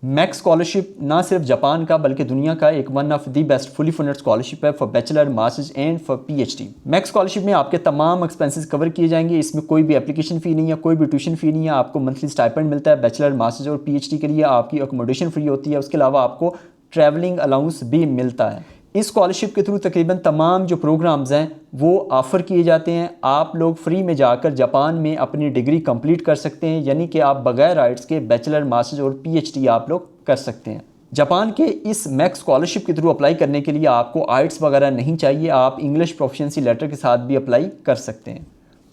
Max scholarship ना सिर्फ Japan का बल्कि दुनिया का एक one of the best fully funded scholarship है for bachelor, masters and for PhD. Max scholarship में आपके तमाम एक्सपेंसेस कवर किए जाएंगे। इसमें कोई भी एप्लीकेशन फ़ी नहीं है, कोई भी ट्यूशन फ़ी नहीं है। आपको मंथली स्टाइपेंड मिलता है बैचलर, मास्टर्स और पीएचडी के लिए। आपकी अकोमोडेशन फ्री होती है। उसके अलावा आपको ट्रैवलिंग अलाउंस भी मिलता है। इस स्कॉलरशिप के थ्रू तकरीबन तमाम जो प्रोग्राम्स हैं वो ऑफ़र किए जाते हैं। आप लोग फ्री में जाकर जापान में अपनी डिग्री कंप्लीट कर सकते हैं, यानी कि आप बगैर आइट्स के बैचलर, मास्टर्स और पीएचडी आप लोग कर सकते हैं। जापान के इस मैक्स स्कॉलरशिप के थ्रू अप्लाई करने के लिए आपको आइट्स वगैरह नहीं चाहिए। आप इंग्लिश प्रोफिशिएंसी लेटर के साथ भी अप्लाई कर सकते हैं।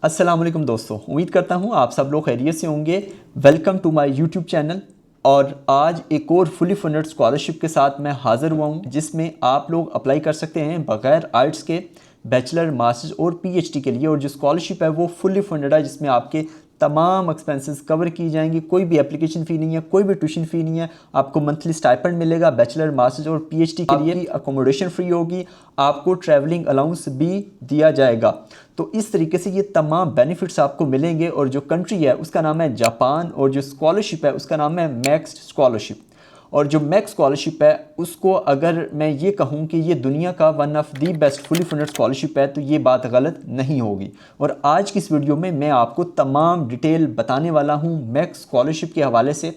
अस्सलाम वालेकुम दोस्तों, उम्मीद करता हूँ आप सब लोग खैरियत से होंगे। Welcome to my YouTube channel. और आज एक और फुली फंडेड स्कॉलरशिप के साथ मैं हाज़िर हुआ हूँ, जिसमें आप लोग अप्लाई कर सकते हैं बगैर आइट्स के बैचलर, मास्टर्स और पीएचडी के लिए। और जो स्कॉलरशिप है वो फुली फंडेड है, जिसमें आपके तमाम एक्सपेंसेस कवर की जाएंगी। कोई भी एप्लीकेशन फ़ी नहीं है, कोई भी ट्यूशन फ़ी नहीं है। आपको मंथली स्टाइपेंड मिलेगा बैचलर, मास्टर्स और पीएचडी के लिए। अकोमोडेशन फ्री होगी, आपको ट्रैवलिंग अलाउंस भी दिया जाएगा। तो इस तरीके से ये तमाम बेनिफिट्स आपको मिलेंगे। और जो कंट्री है उसका नाम है जापान, और जो स्कॉलरशिप है उसका नाम है मैक्स स्कॉलरशिप। और जो मैक्स स्कॉलरशिप है उसको अगर मैं ये कहूँ कि ये दुनिया का one of the best fully funded scholarship है तो ये बात गलत नहीं होगी। और आज की इस वीडियो में मैं आपको तमाम डिटेल बताने वाला हूँ मैक्स स्कॉलरशिप के हवाले से।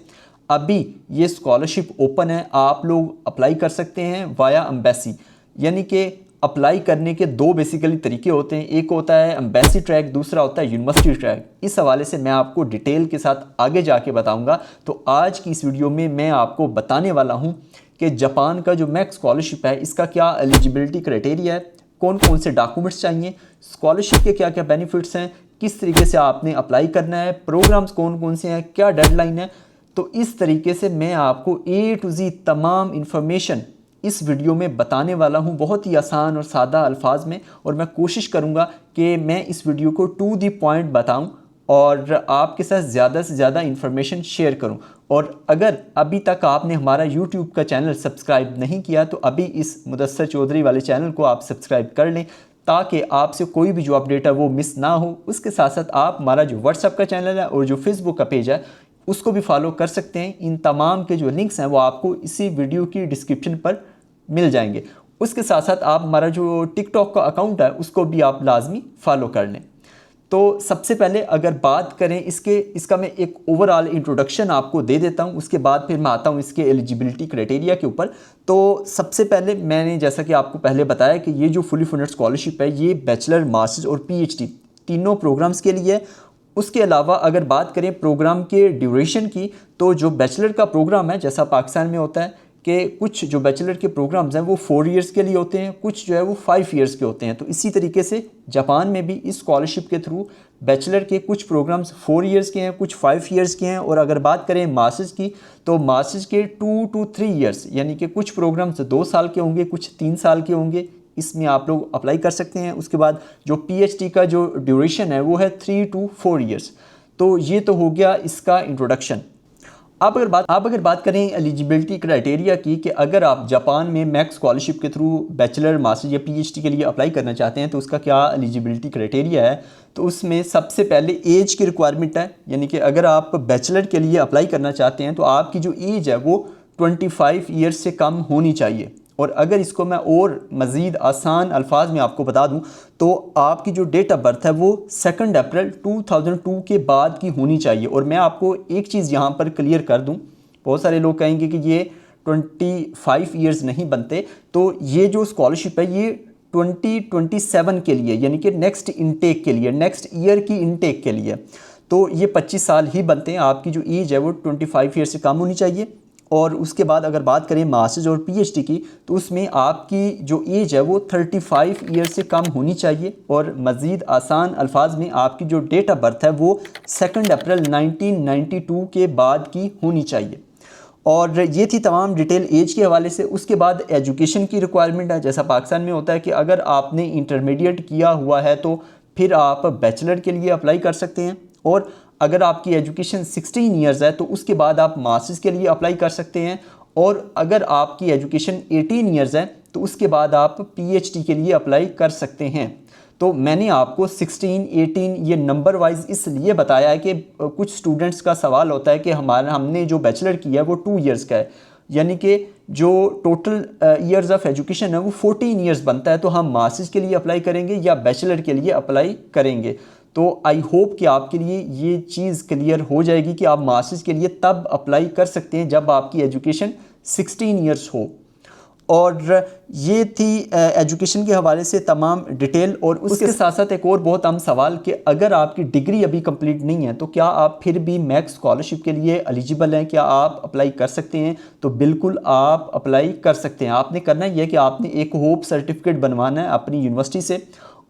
अभी ये स्कॉलरशिप ओपन है, आप लोग अप्लाई कर सकते हैं वाया एम्बेसी। यानी कि अप्लाई करने के दो बेसिकली तरीके होते हैं, एक होता है एम्बेसी ट्रैक, दूसरा होता है यूनिवर्सिटी ट्रैक। इस हवाले से मैं आपको डिटेल के साथ आगे जाके बताऊंगा। तो आज की इस वीडियो में मैं आपको बताने वाला हूं कि जापान का जो मैक्स स्कॉलरशिप है इसका क्या एलिजिबिलिटी क्राइटेरिया है, कौन कौन से डॉक्यूमेंट्स चाहिए, स्कॉलरशिप के क्या क्या बेनिफिट्स हैं, किस तरीके से आपने अप्लाई करना है, प्रोग्राम्स कौन कौन से हैं, क्या डेडलाइन है। तो इस तरीके से मैं आपको A to Z तमाम इंफॉर्मेशन इस वीडियो में बताने वाला हूं, बहुत ही आसान और सादा अल्फाज में। और मैं कोशिश करूंगा कि मैं इस वीडियो को टू द पॉइंट बताऊं और आपके साथ ज़्यादा से ज़्यादा इंफॉर्मेशन शेयर करूं। और अगर अभी तक आपने हमारा यूट्यूब का चैनल सब्सक्राइब नहीं किया तो अभी इस मुदस्सर चौधरी वाले चैनल को आप सब्सक्राइब कर लें, ताकि आपसे कोई भी जो अपडेट है वो मिस ना हो। उसके साथ साथ आप हमारा जो व्हाट्सएप का चैनल है और जो फेसबुक का पेज है उसको भी फॉलो कर सकते हैं। इन तमाम के जो लिंक्स हैं वो आपको इसी वीडियो की डिस्क्रिप्शन पर मिल जाएंगे। उसके साथ साथ आप हमारा जो टिकटॉक का अकाउंट है उसको भी आप लाजमी फॉलो कर लें। तो सबसे पहले अगर बात करें इसका मैं एक ओवरऑल इंट्रोडक्शन आपको दे देता हूं, उसके बाद फिर मैं आता हूं इसके एलिजिबिलिटी क्राइटेरिया के ऊपर। तो सबसे पहले मैंने जैसा कि आपको पहले बताया कि ये जो फुली फंडेड स्कॉलरशिप है ये बैचलर, मास्टर्स और पीएचडी तीनों प्रोग्राम्स के लिए है। उसके अलावा अगर बात करें प्रोग्राम के ड्यूरेशन की, तो जो बैचलर का प्रोग्राम है जैसा पाकिस्तान में होता है कि कुछ जो बैचलर के प्रोग्राम्स हैं वो 4 इयर्स के लिए होते हैं, कुछ जो है वो 5 इयर्स के होते हैं। तो इसी तरीके से जापान में भी इस स्कॉलरशिप के थ्रू बैचलर के कुछ प्रोग्राम्स 4 इयर्स के हैं, कुछ 5 इयर्स के हैं। और अगर बात करें मास्टर्स की, तो मास्टर्स के 2 to 3 इयर्स, यानी कि कुछ प्रोग्राम्स 2 साल के होंगे, कुछ 3 साल के होंगे। इसमें आप लोग अप्लाई कर सकते हैं। उसके बाद जो पीएचडी का जो ड्यूरेशन है वो है 3 to 4 इयर्स। तो ये तो हो गया इसका इंट्रोडक्शन। आप अगर बात करें एलिजिबिलिटी क्राइटेरिया की, कि अगर आप जापान में मैक्स स्कॉलरशिप के थ्रू बैचलर, मास्टर या पीएचडी के लिए अप्लाई करना चाहते हैं तो उसका क्या एलिजिबिलिटी क्राइटेरिया है। तो उसमें सबसे पहले एज की रिक्वायरमेंट है, यानी कि अगर आप बैचलर के लिए अप्लाई करना चाहते हैं तो आपकी जो एज है वो 25 ईयर्स से कम होनी चाहिए। और अगर इसको मैं और मज़ीद आसान अल्फाज में आपको बता दूं तो आपकी जो डेट ऑफ बर्थ है वो 2 अप्रैल 2002 के बाद की होनी चाहिए। और मैं आपको एक चीज़ यहाँ पर क्लियर कर दूं, बहुत सारे लोग कहेंगे कि ये 25 ईयर्स नहीं बनते। तो ये जो स्कॉलरशिप है ये 2027 के लिए, यानी कि नेक्स्ट इनटेक के लिए, नेक्स्ट ईयर की इनटेक के लिए, तो ये 25 साल ही बनते हैं। आपकी जो एज है वो 25 ईयर से कम होनी चाहिए। और उसके बाद अगर बात करें मास्टर्स और पीएचडी की, तो उसमें आपकी जो एज है वो 35 ईयर से कम होनी चाहिए। और मज़ीद आसान अल्फाज में आपकी जो डेट ऑफ बर्थ है वो 2 अप्रैल 1992 के बाद की होनी चाहिए। और ये थी तमाम डिटेल एज के हवाले से। उसके बाद एजुकेशन की रिक्वायरमेंट है, जैसा पाकिस्तान में होता है कि अगर आपने इंटरमीडिएट किया हुआ है तो फिर आप बैचलर के लिए अप्लाई कर सकते हैं। और अगर आपकी एजुकेशन 16 ईयर्स है तो उसके बाद आप मास्टर्स के लिए अप्लाई कर सकते हैं। और अगर आपकी एजुकेशन 18 ईयर्स है तो उसके बाद आप पीएचडी के लिए अप्लाई कर सकते हैं। तो मैंने आपको 16, 18 ये नंबर वाइज इसलिए बताया है कि कुछ स्टूडेंट्स का सवाल होता है कि हमने जो बैचलर किया है वो 2 इयर्स का है, यानी कि जो टोटल ईयर्स ऑफ एजुकेशन है वो 14 इयर्स बनता है, तो हम मास्टर्स के लिए अप्लाई करेंगे या बैचलर के लिए अप्लाई करेंगे। तो आई होप कि आपके लिए ये चीज़ क्लियर हो जाएगी कि आप मास्टर्स के लिए तब अप्लाई कर सकते हैं जब आपकी एजुकेशन 16 इयर्स हो। और ये थी एजुकेशन के हवाले से तमाम डिटेल। और उसके साथ साथ एक और बहुत अहम सवाल कि अगर आपकी डिग्री अभी कंप्लीट नहीं है तो क्या आप फिर भी मैक्स स्कॉलरशिप के लिए एलिजिबल हैं, क्या आप अप्लाई कर सकते हैं? तो बिल्कुल आप अप्लाई कर सकते हैं। आपने करना ये है कि आपने एक होप सर्टिफिकेट बनवाना है अपनी यूनिवर्सिटी से,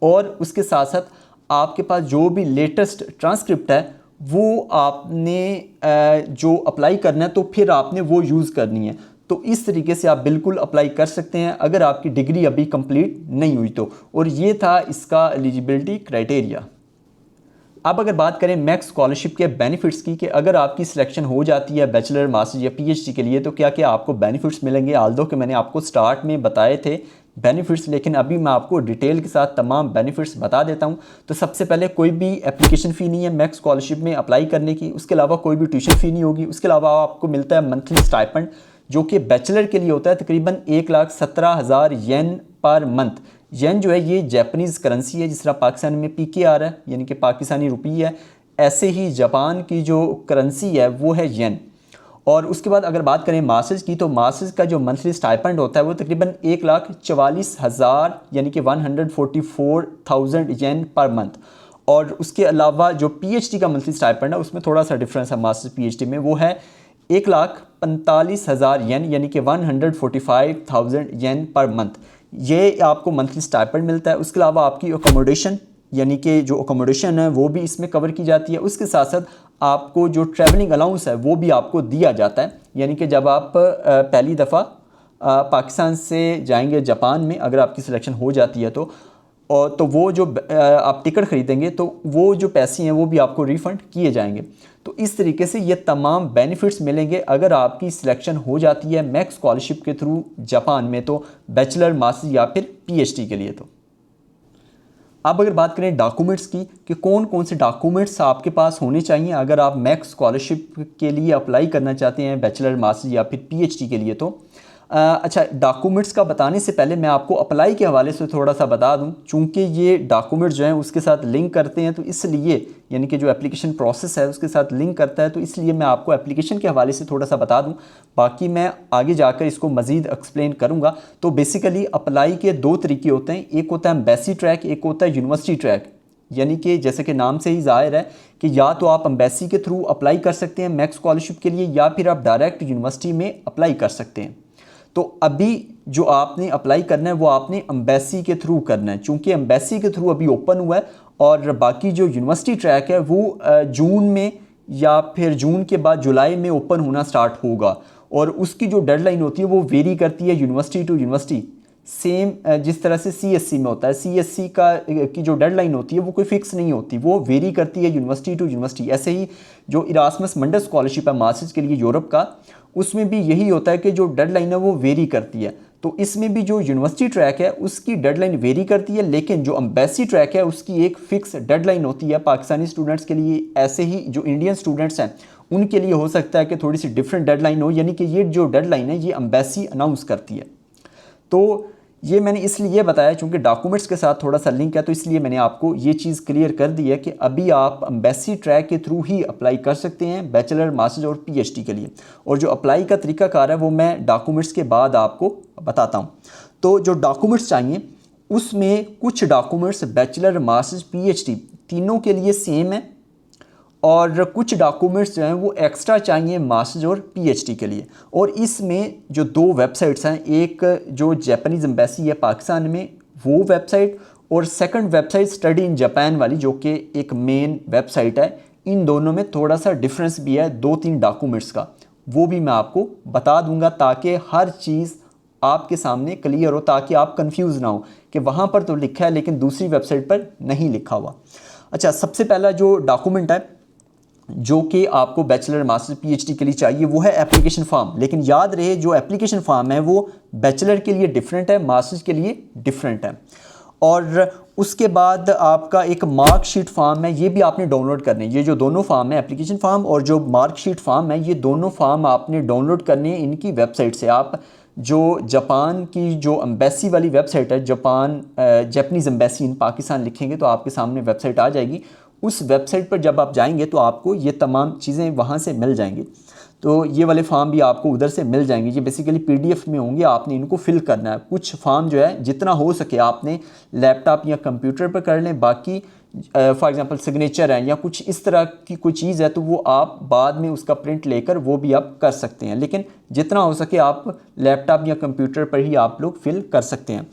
और उसके साथ साथ आपके पास जो भी लेटेस्ट ट्रांसक्रिप्ट है वो आपने जो अप्लाई करना है तो फिर आपने वो यूज़ करनी है। तो इस तरीके से आप बिल्कुल अप्लाई कर सकते हैं अगर आपकी डिग्री अभी कंप्लीट नहीं हुई तो। और ये था इसका एलिजिबिलिटी क्राइटेरिया। अब अगर बात करें मैक्स स्कॉलरशिप के बेनिफिट्स की, कि अगर आपकी सिलेक्शन हो जाती है बैचलर, मास्टर्स या पीएचडी के लिए तो क्या क्या आपको बेनिफिट्स मिलेंगे। आल्दो कि मैंने आपको स्टार्ट में बताए थे बेनिफिट्स, लेकिन अभी मैं आपको डिटेल के साथ तमाम बेनिफिट्स बता देता हूं। तो सबसे पहले कोई भी एप्लीकेशन फ़ी नहीं है मैक्स स्कॉलरशिप में अप्लाई करने की, उसके अलावा कोई भी ट्यूशन फ़ी नहीं होगी। उसके अलावा आपको मिलता है मंथली स्टाइपेंड, जो कि बैचलर के लिए होता है तकरीबन 1,17,000 येन पर मंथ। येन जो है ये जापानीज़ करेंसी है, जिस तरह पाकिस्तान में पीके आ रहा है यानी कि पाकिस्तानी रुपये है, ऐसे ही जापान की जो करेंसी है वो है येन। और उसके बाद अगर बात करें मास्टर्स की, तो मास्टर्स का जो मंथली स्टाइपेंड होता है वो तकरीबन 1,44,000 यानी कि 144,000 येन पर मंथ। और उसके अलावा जो पीएचडी का मंथली स्टाइपेंड है उसमें थोड़ा सा डिफरेंस है मास्टर्स पीएचडी में, वो है 1,45,000 येन यानी कि 145,000 येन पर मंथ। ये आपको मंथली स्टाइपेंड मिलता है। उसके अलावा आपकी अकोमोडेशन यानी कि जो अकोमोडेशन है वो भी इसमें कवर की जाती है। उसके साथ साथ आपको जो ट्रैवलिंग अलाउंस है वो भी आपको दिया जाता है, यानी कि जब आप पहली दफ़ा पाकिस्तान से जाएंगे जापान में, अगर आपकी सिलेक्शन हो जाती है तो वो जो आप टिकट ख़रीदेंगे तो वो जो पैसे हैं वो भी आपको रिफ़ंड किए जाएंगे। तो इस तरीके से ये तमाम बेनिफिट्स मिलेंगे अगर आपकी सिलेक्शन हो जाती है मैक्स स्कॉलरशिप के थ्रू जापान में, तो बैचलर, मास्टर्स या फिर पीएचडी के लिए। तो अब अगर बात करें डॉक्यूमेंट्स की कि कौन कौन से डॉक्यूमेंट्स आपके पास होने चाहिए अगर आप मैक्स स्कॉलरशिप के लिए अप्लाई करना चाहते हैं बैचलर, मास्टर्स या फिर पीएचडी के लिए। तो अच्छा, डॉक्यूमेंट्स का बताने से पहले मैं आपको अप्लाई के हवाले से थोड़ा सा बता दूं, चूँकि ये डॉक्यूमेंट्स जो हैं उसके साथ लिंक करते हैं, तो इसलिए यानी कि जो एप्लीकेशन प्रोसेस है उसके साथ लिंक करता है, तो इसलिए मैं आपको एप्लीकेशन के हवाले से थोड़ा सा बता दूं। बाकी मैं आगे जाकर इसको मज़ीद एक्सप्लेन करूँगा। तो बेसिकली अप्लाई के 2 तरीके होते हैं, एक होता है एम्बेसी ट्रैक, एक होता है यूनिवर्सिटी ट्रैक। यानी कि जैसे कि नाम से ही ज़ाहिर है कि या तो आप एम्बेसी के थ्रू अप्लाई कर सकते हैं मैक्स स्कॉलरशिप के लिए, या फिर आप डायरेक्ट यूनिवर्सिटी में अप्लाई कर सकते हैं। तो अभी जो आपने अप्लाई करना है वो आपने एम्बेसी के थ्रू करना है, चूँकि एम्बेसी के थ्रू अभी ओपन हुआ है। और बाकी जो यूनिवर्सिटी ट्रैक है वो जून में या फिर जून के बाद जुलाई में ओपन होना स्टार्ट होगा। और उसकी जो डेडलाइन होती है वो वेरी करती है यूनिवर्सिटी टू यूनिवर्सिटी, सेम जिस तरह से सीएससी में होता है। सीएससी की जो डेडलाइन होती है वो कोई फिक्स नहीं होती, वो वेरी करती है यूनिवर्सिटी टू यूनिवर्सिटी। ऐसे ही जो इरास्मस मंडस स्कॉलरशिप है मास्टर्स के लिए यूरोप का, उसमें भी यही होता है कि जो डेडलाइन है वो वेरी करती है। तो इसमें भी जो यूनिवर्सिटी ट्रैक है उसकी डेडलाइन वेरी करती है, लेकिन जो एम्बेसी ट्रैक है उसकी एक फ़िक्स डेडलाइन होती है पाकिस्तानी स्टूडेंट्स के लिए। ऐसे ही जो इंडियन स्टूडेंट्स हैं उनके लिए हो सकता है कि थोड़ी सी डिफरेंट डेडलाइन हो, यानी कि ये जो डेडलाइन है ये एम्बेसी अनाउंस करती है। तो ये मैंने इसलिए बताया चूँकि डॉक्यूमेंट्स के साथ थोड़ा सा लिंक है, तो इसलिए मैंने आपको ये चीज़ क्लियर कर दी है कि अभी आप एम्बेसी ट्रैक के थ्रू ही अप्लाई कर सकते हैं बैचलर, मास्टर्स और पीएचडी के लिए। और जो अप्लाई का तरीकाकार है वो मैं डॉक्यूमेंट्स के बाद आपको बताता हूँ। तो जो डॉक्यूमेंट्स चाहिए उसमें कुछ डॉक्यूमेंट्स बैचलर, मास्टर्स, पीएचडी तीनों के लिए सेम है, और कुछ डॉक्यूमेंट्स जो हैं वो एक्स्ट्रा चाहिए मास्टर्स और पीएचडी के लिए। और इसमें जो 2 वेबसाइट्स हैं, एक जो जापानीज़ एम्बेसी है पाकिस्तान में वो वेबसाइट, और second website study in Japan वाली जो कि एक मेन वेबसाइट है। इन दोनों में थोड़ा सा डिफरेंस भी है 2-3 डॉक्यूमेंट्स का, वो भी मैं आपको बता दूंगा ताकि हर चीज़ आपके सामने क्लियर हो, ताकि आप कंफ्यूज ना हो कि वहाँ पर तो लिखा है लेकिन दूसरी वेबसाइट पर नहीं लिखा हुआ। अच्छा, सबसे पहला जो डॉक्यूमेंट है जो कि आपको बैचलर, मास्टर, पीएचडी के लिए चाहिए वो है एप्लीकेशन फॉर्म। लेकिन याद रहे जो एप्लीकेशन फॉर्म है वो बैचलर के लिए डिफरेंट है, मास्टर्स के लिए डिफरेंट है। और उसके बाद आपका एक मार्कशीट फॉर्म है, ये भी आपने डाउनलोड करने। ये जो दोनों फॉर्म है, एप्लीकेशन फॉर्म और जो मार्कशीट फॉर्म है, ये दोनों फॉर्म आपने डाउनलोड करने हैं इनकी वेबसाइट से। आप जो जापान की जो एम्बेसी वाली वेबसाइट है, जापानीज़ एम्बेसी इन पाकिस्तान लिखेंगे तो आपके सामने वेबसाइट आ जाएगी। उस वेबसाइट पर जब आप जाएंगे तो आपको ये तमाम चीज़ें वहाँ से मिल जाएंगी। तो ये वाले फॉर्म भी आपको उधर से मिल जाएंगे। ये बेसिकली पीडीएफ में होंगे, आपने इनको फिल करना है। कुछ फॉर्म जो है जितना हो सके आपने लैपटॉप या कंप्यूटर पर कर लें, बाकी फॉर एग्जांपल सिग्नेचर है या कुछ इस तरह की कोई चीज़ है तो वो आप बाद में उसका प्रिंट लेकर वो भी आप कर सकते हैं, लेकिन जितना हो सके आप लैपटॉप या कंप्यूटर पर ही आप लोग फिल कर सकते हैं।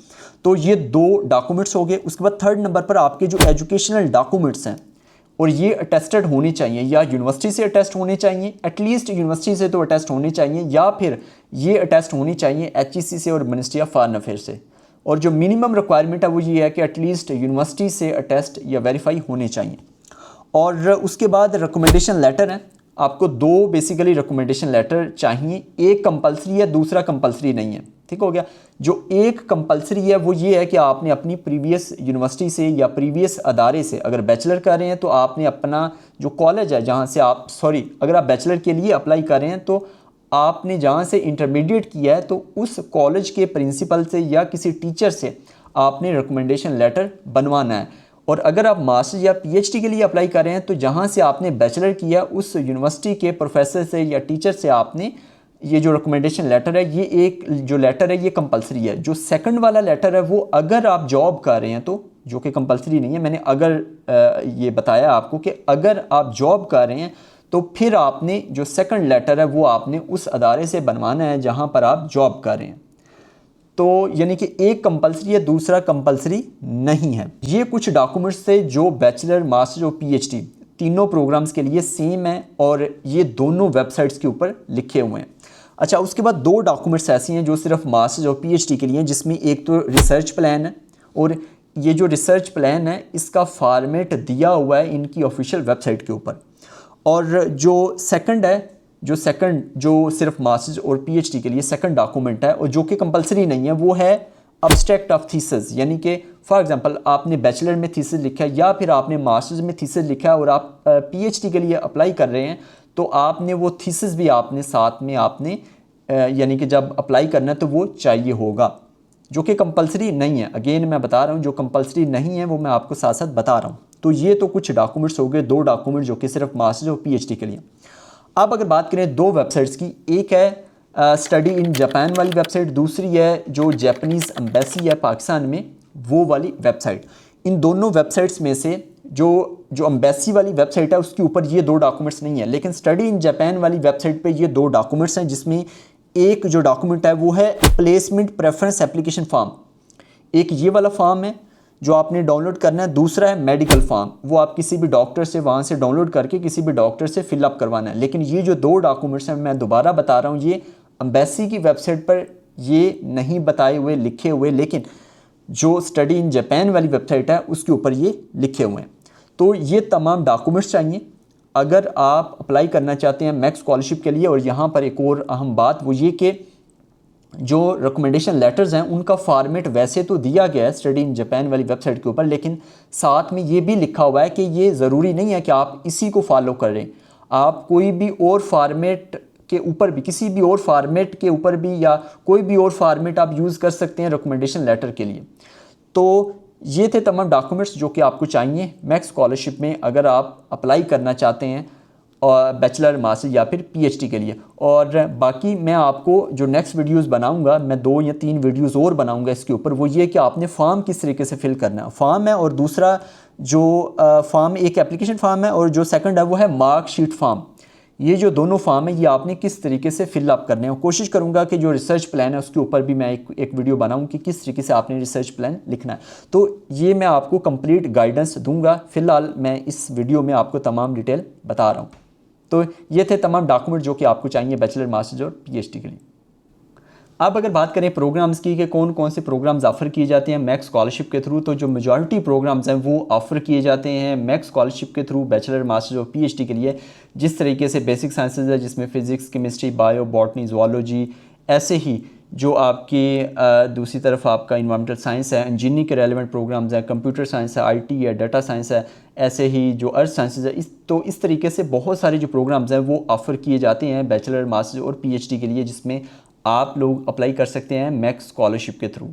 तो ये 2 डॉक्यूमेंट्स हो गए। उसके बाद 3rd नंबर पर आपके जो एजुकेशनल डॉक्यूमेंट्स हैं, और ये अटेस्टेड होने चाहिए, या यूनिवर्सिटी से अटेस्ट होने चाहिए, एटलीस्ट यूनिवर्सिटी से तो अटेस्ट होने चाहिए, या फिर ये अटेस्ट होनी चाहिए HEC से और मिनिस्ट्री ऑफ फॉरेन अफेयर से। और जो मिनिमम रिक्वायरमेंट है वो ये है कि एटलीस्ट यूनिवर्सिटी से अटेस्ट या वेरीफाई होने चाहिए। और उसके बाद रिकमेंडेशन लेटर है, आपको 2 बेसिकली रिकमेंडेशन लेटर चाहिए। एक कंपलसरी है, दूसरा कंपलसरी नहीं है। ठीक हो गया। जो एक कंपलसरी है वो ये है कि आपने अपनी प्रीवियस यूनिवर्सिटी से या प्रीवियस अदारे से, अगर बैचलर कर रहे हैं तो आपने अपना जो कॉलेज है जहाँ से आप अगर आप बैचलर के लिए अप्लाई कर रहे हैं तो आपने जहाँ से इंटरमीडिएट किया है तो उस कॉलेज के प्रिंसिपल से या किसी टीचर से आपने रिकमेंडेशन लेटर बनवाना है। और अगर आप मास्टर्स या PhD के लिए अप्लाई कर रहे हैं तो जहाँ से आपने बैचलर किया उस यूनिवर्सिटी के प्रोफेसर से या टीचर से आपने ये जो रिकमेंडेशन लेटर है, ये एक जो लेटर है ये कंपलसरी है। जो सेकंड वाला लेटर है वो अगर आप जॉब कर रहे हैं तो, जो कि कंपलसरी नहीं है, मैंने अगर ये बताया आपको कि अगर आप जॉब कर रहे हैं तो फिर आपने जो सेकंड लेटर है वो आपने उस अदारे से बनवाना है जहाँ पर आप जॉब कर रहे हैं। तो यानी कि एक कंपलसरी है, दूसरा कंपलसरी नहीं है। ये कुछ डॉक्यूमेंट्स थे जो बैचलर, मास्टर और PhD तीनों प्रोग्राम्स के लिए सेम है और ये दोनों वेबसाइट्स के ऊपर लिखे हुए हैं। अच्छा, उसके बाद 2 डॉक्यूमेंट्स ऐसी हैं जो सिर्फ मास्टर्स और PhD के लिए हैं, जिसमें एक तो रिसर्च प्लान है, और ये जो रिसर्च प्लान है इसका फॉर्मेट दिया हुआ है इनकी ऑफिशियल वेबसाइट के ऊपर। और जो सेकंड है, जो सिर्फ मास्टर्स और PhD के लिए सेकंड डॉक्यूमेंट है और जो कि कंपलसरी नहीं है, वो है अब्स्ट्रैक्ट ऑफ थीसिस। यानी कि फॉर एग्जांपल आपने बैचलर में थीसिस लिखा है या फिर आपने मास्टर्स में थीसिस लिखा है और आप PhD के लिए अप्लाई कर रहे हैं तो आपने वो थीसिस भी आपने साथ में आपने यानी कि जब अप्लाई करना है तो वो चाहिए होगा, जो कि कंपलसरी नहीं है। अगेन मैं बता रहा हूँ, जो कंपलसरी नहीं है वो मैं आपको साथ साथ बता रहा हूँ। तो ये तो कुछ डॉक्यूमेंट्स हो गए, 2 डॉक्यूमेंट जो कि सिर्फ मास्टर्स और PhD के लिए। अब अगर बात करें 2 वेबसाइट्स की, एक है स्टडी इन जापान वाली वेबसाइट, दूसरी है जो जापानीज़ एम्बेसी है पाकिस्तान में वो वाली वेबसाइट। इन दोनों वेबसाइट्स में से जो एम्बेसी वाली वेबसाइट है उसके ऊपर ये 2 डॉक्यूमेंट्स नहीं है, लेकिन स्टडी इन जापान वाली वेबसाइट पे ये 2 डॉक्यूमेंट्स हैं, जिसमें एक जो डॉक्यूमेंट है वो है प्लेसमेंट प्रेफरेंस एप्लीकेशन फॉर्म। एक ये वाला फॉर्म है जो आपने डाउनलोड करना है, दूसरा है मेडिकल फॉर्म, वो आप किसी भी डॉक्टर से वहाँ से डाउनलोड करके किसी भी डॉक्टर से फिलअप करवाना है। लेकिन ये जो 2 डॉक्यूमेंट्स हैं मैं दोबारा बता रहा हूँ, ये एम्बेसी की वेबसाइट पर ये नहीं बताए हुए, लिखे हुए, लेकिन जो स्टडी इन जापान वाली वेबसाइट है उसके ऊपर ये लिखे हुए हैं। तो ये तमाम डॉक्यूमेंट्स चाहिए अगर आप अप्लाई करना चाहते हैं मैक्स स्कॉलरशिप के लिए। और यहाँ पर एक और अहम बात वो ये कि जो रिकमेंडेशन लेटर्स हैं उनका फॉर्मेट वैसे तो दिया गया है स्टडी इन जापान वाली वेबसाइट के ऊपर, लेकिन साथ में ये भी लिखा हुआ है कि ये ज़रूरी नहीं है कि आप इसी को फॉलो करें, आप कोई भी और फॉर्मेट के ऊपर भी, किसी भी और फॉर्मेट के ऊपर भी या कोई भी और फॉर्मेट आप यूज़ कर सकते हैं रिकमेंडेशन लेटर के लिए। तो ये थे तमाम डॉक्यूमेंट्स जो कि आपको चाहिए मैक्स स्कॉलरशिप में अगर आप अप्लाई करना चाहते हैं और बैचलर, मास्टर या फिर PhD के लिए। और बाकी मैं आपको जो नेक्स्ट वीडियोस बनाऊंगा, मैं 2 या 3 वीडियोस और बनाऊंगा इसके ऊपर, वो ये कि आपने फॉर्म किस तरीके से फिल करना है। फॉर्म है और दूसरा जो फॉर्म, एक एप्लीकेशन फॉर्म है और जो सेकंड है वो है मार्कशीट फॉर्म। ये जो दोनों फॉर्म है ये आपने किस तरीके से फिलअप करने हैं। कोशिश करूंगा कि जो रिसर्च प्लान है उसके ऊपर भी मैं एक वीडियो बनाऊं कि किस तरीके से आपने रिसर्च प्लान लिखना है। तो ये मैं आपको कंप्लीट गाइडेंस दूंगा। फिलहाल मैं इस वीडियो में आपको तमाम डिटेल बता रहा हूँ। तो ये थे तमाम डॉक्यूमेंट जो कि आपको चाहिए बैचलर, मास्टर्स और PhD के लिए। अब अगर बात करें प्रोग्राम्स की कि कौन कौन से प्रोग्राम्स ऑफ़र किए जाते हैं मैक्स स्कॉलरशिप के थ्रू, तो जो मेजॉरिटी प्रोग्राम्स हैं वो ऑफ़र किए जाते हैं मैक्स स्कॉलरशिप के थ्रू बैचलर, मास्टर्स और PhD के लिए। जिस तरीके से बेसिक साइंसेज है जिसमें physics, chemistry, bio, botany, zoology, ऐसे ही जो आपकी दूसरी तरफ आपका इन्वायरमेंटल साइंस है, इंजीनियरिंग के रेलिवेंट प्रोग्राम्स हैं, कंप्यूटर साइंस है, आईटी है, डाटा साइंस है, ऐसे ही जो अर्थ साइंसेज है, इस तरीके से बहुत सारे जो प्रोग्राम्स हैं वो ऑफ़र किए जाते हैं बैचलर, मास्टर्स और पीएचडी के लिए, जिसमें आप लोग अप्लाई कर सकते हैं मैक्स स्कॉलरशिप के थ्रू।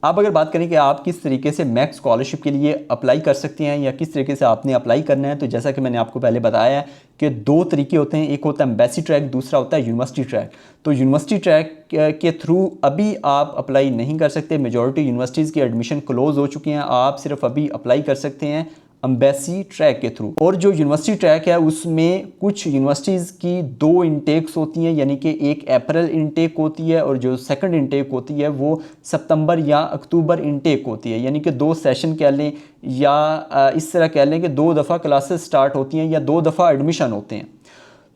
आप अगर बात करें कि आप किस तरीके से मैक्स स्कॉलरशिप के लिए अप्लाई कर सकते हैं या किस तरीके से आपने अप्लाई करना है, तो जैसा कि मैंने आपको पहले बताया है कि दो तरीके होते हैं, एक होता है एम्बेसी ट्रैक, दूसरा होता है यूनिवर्सिटी ट्रैक। तो यूनिवर्सिटी ट्रैक के थ्रू अभी आप अप्लाई नहीं कर सकते, मेजॉरिटी यूनिवर्सिटीज़ की एडमिशन क्लोज़ हो चुकी हैं, आप सिर्फ अभी अप्लाई कर सकते हैं एम्बेसी ट्रैक के थ्रू। और जो यूनिवर्सिटी ट्रैक है उसमें कुछ यूनिवर्सिटीज़ की दो इनटेक्स होती हैं, यानी कि एक अप्रैल इनटेक होती है और जो सेकंड इनटेक होती है वो सितंबर या अक्टूबर इनटेक होती है, यानी कि दो सेशन कह लें या इस तरह कह लें कि दो दफ़ा क्लासेस स्टार्ट होती हैं या दो दफ़ा एडमिशन होते हैं।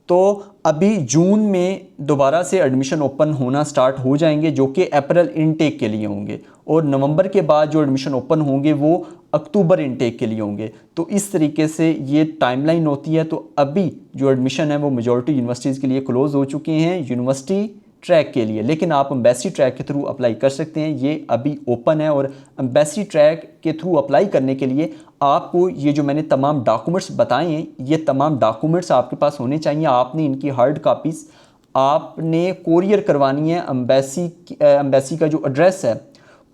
तो अभी जून में दोबारा से एडमिशन ओपन होना स्टार्ट हो जाएंगे जो कि अप्रैल इनटेक के लिए होंगे, और नवंबर के बाद जो एडमिशन ओपन होंगे वो अक्टूबर इनटेक के लिए होंगे। तो इस तरीके से ये टाइमलाइन होती है। तो अभी जो एडमिशन है वो मेजॉरिटी यूनिवर्सिटीज़ के लिए क्लोज़ हो चुके हैं यूनिवर्सिटी ट्रैक के लिए, लेकिन आप एम्बेसी ट्रैक के थ्रू अप्लाई कर सकते हैं, ये अभी ओपन है। और एम्बेसी ट्रैक के थ्रू अप्लाई करने के लिए आपको ये जो मैंने तमाम डॉक्यूमेंट्स बताए हैं, ये तमाम डॉक्यूमेंट्स आपके पास होने चाहिए। आपने इनकी हार्ड कापीज़ आपने कोरियर करवानी है एम्बेसी का जो एड्रेस है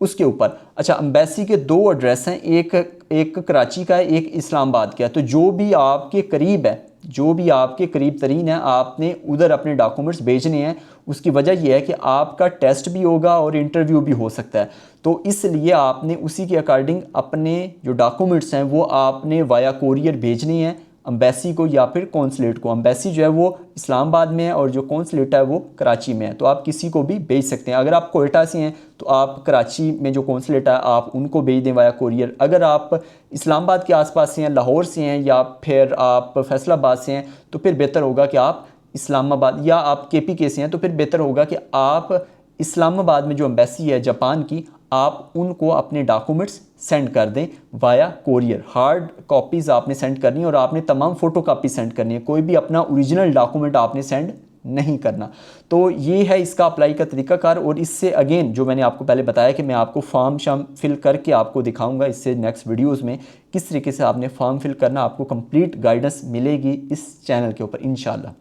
उसके ऊपर। अच्छा, एम्बेसी के दो एड्रेस हैं, एक कराची का है, एक इस्लामाबाद का है। तो जो भी आपके करीब है, जो भी आपके करीब तरीन है, आपने उधर अपने डॉक्यूमेंट्स भेजने हैं। उसकी वजह यह है कि आपका टेस्ट भी होगा और इंटरव्यू भी हो सकता है, तो इसलिए आपने उसी के अकॉर्डिंग अपने जो डॉक्यूमेंट्स हैं वो आपने वाया कोरियर भेजने हैं एम्बेसी को या फिर कौंसलेट को। एम्बेसी जो है वो इस्लामाबाद में है और जो कौंसलेट है वो कराची में है, तो आप किसी को भी भेज सकते हैं। अगर आप कोयटा से हैं तो आप कराची में जो कौंसलेट है आप उनको भेज दें वाया कोरियर। अगर आप इस्लामाबाद के आसपास से हैं, लाहौर से हैं या फिर आप फैसलाबाद से हैं, तो फिर बेहतर होगा कि आप इस्लामाबाद, या आप KPK से हैं तो फिर बेहतर होगा कि आप इस्लामाबाद में जो एम्बेसी है जापान की, आप उनको अपने डॉक्यूमेंट्स सेंड कर दें वाया कोरियर। हार्ड कॉपीज़ आपने सेंड करनी है और आपने तमाम फ़ोटो कापी सेंड करनी है, कोई भी अपना ओरिजिनल डॉक्यूमेंट आपने सेंड नहीं करना। तो ये है इसका अप्लाई का तरीकाकार। और इससे अगेन जो मैंने आपको पहले बताया कि मैं आपको फॉर्म शाम फिल करके आपको दिखाऊंगा इससे नेक्स्ट वीडियोस में किस तरीके से आपने फॉर्म फिल करना, आपको कंप्लीट गाइडेंस मिलेगी इस चैनल के ऊपर इंशाल्लाह।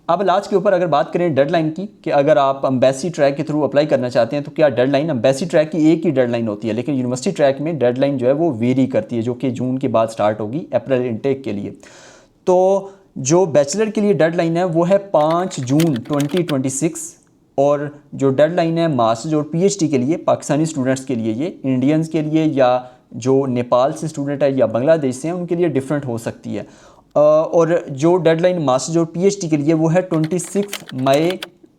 अब लास्ट के ऊपर अगर बात करें डेडलाइन की, कि अगर आप एम्बेसी ट्रैक के थ्रू अप्लाई करना चाहते हैं तो क्या डेडलाइन, एम्बेसी ट्रैक की एक ही डेडलाइन होती है, लेकिन यूनिवर्सिटी ट्रैक में डेडलाइन जो है वो वेरी करती है, जो कि जून के बाद स्टार्ट होगी अप्रैल इनटेक के लिए। तो जो बैचलर के लिए डेडलाइन है वो है 5 जून 2026, और जो डेडलाइन है मास्टर्स और PhD के लिए पाकिस्तानी स्टूडेंट्स के लिए, ये इंडियंस के लिए या जो नेपाल से स्टूडेंट है या बांग्लादेश से हैं उनके लिए डिफरेंट हो सकती है। और जो डेडलाइन मास्टर्स और PhD के लिए वो है 26 मई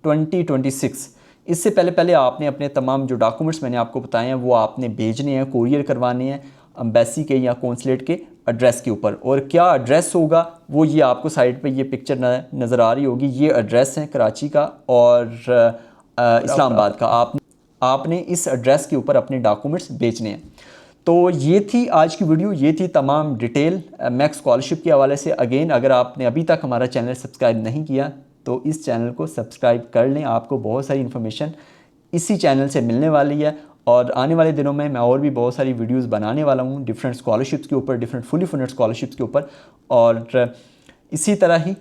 2026। इससे पहले आपने अपने तमाम जो डॉक्यूमेंट्स मैंने आपको बताए हैं वो आपने भेजने हैं, कोरियर करवाने हैं एम्बेसी के या कौंसलेट के एड्रेस के ऊपर। और क्या एड्रेस होगा वो ये आपको साइड पे ये पिक्चर नज़र आ रही होगी, ये एड्रेस है कराची का और इस्लामाबाद का। आपने इस एड्रेस के ऊपर अपने डॉक्यूमेंट्स भेजने हैं। तो ये थी आज की वीडियो, ये थी तमाम डिटेल मैक्स स्कॉलरशिप के हवाले से। अगेन अगर आपने अभी तक हमारा चैनल सब्सक्राइब नहीं किया तो इस चैनल को सब्सक्राइब कर लें, आपको बहुत सारी इन्फॉर्मेशन इसी चैनल से मिलने वाली है। और आने वाले दिनों में मैं और भी बहुत सारी वीडियोस बनाने वाला हूँ डिफरेंट स्कॉलरशिप्स के ऊपर, डिफरेंट फुली फंडेड स्कॉलरशिप्स के ऊपर, और इसी तरह ही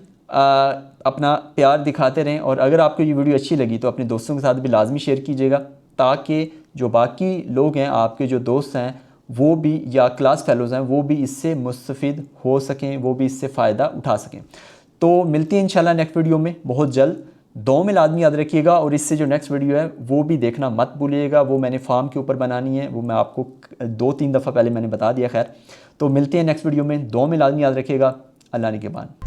अपना प्यार दिखाते रहें। और अगर आपको ये वीडियो अच्छी लगी तो अपने दोस्तों के साथ भी लाजमी शेयर कीजिएगा, ताकि जो बाकी लोग हैं, आपके जो दोस्त हैं वो भी, या क्लास फेलोज़ हैं, वो भी इससे मुस्तफ़ीद हो सकें, वो भी इससे फ़ायदा उठा सकें। तो मिलती हैं इंशाल्लाह नेक्स्ट वीडियो में बहुत जल्द। दो में लाजमी याद रखिएगा, और इससे जो नेक्स्ट वीडियो है वो भी देखना मत भूलिएगा। वो मैंने फॉर्म के ऊपर बनानी है, वो मैं आपको 2-3 दफ़ा पहले मैंने बता दिया। खैर, तो मिलते हैं नेक्स्ट वीडियो में। दो में लाजमी याद रखिएगा। अल्लाह ने के बाद।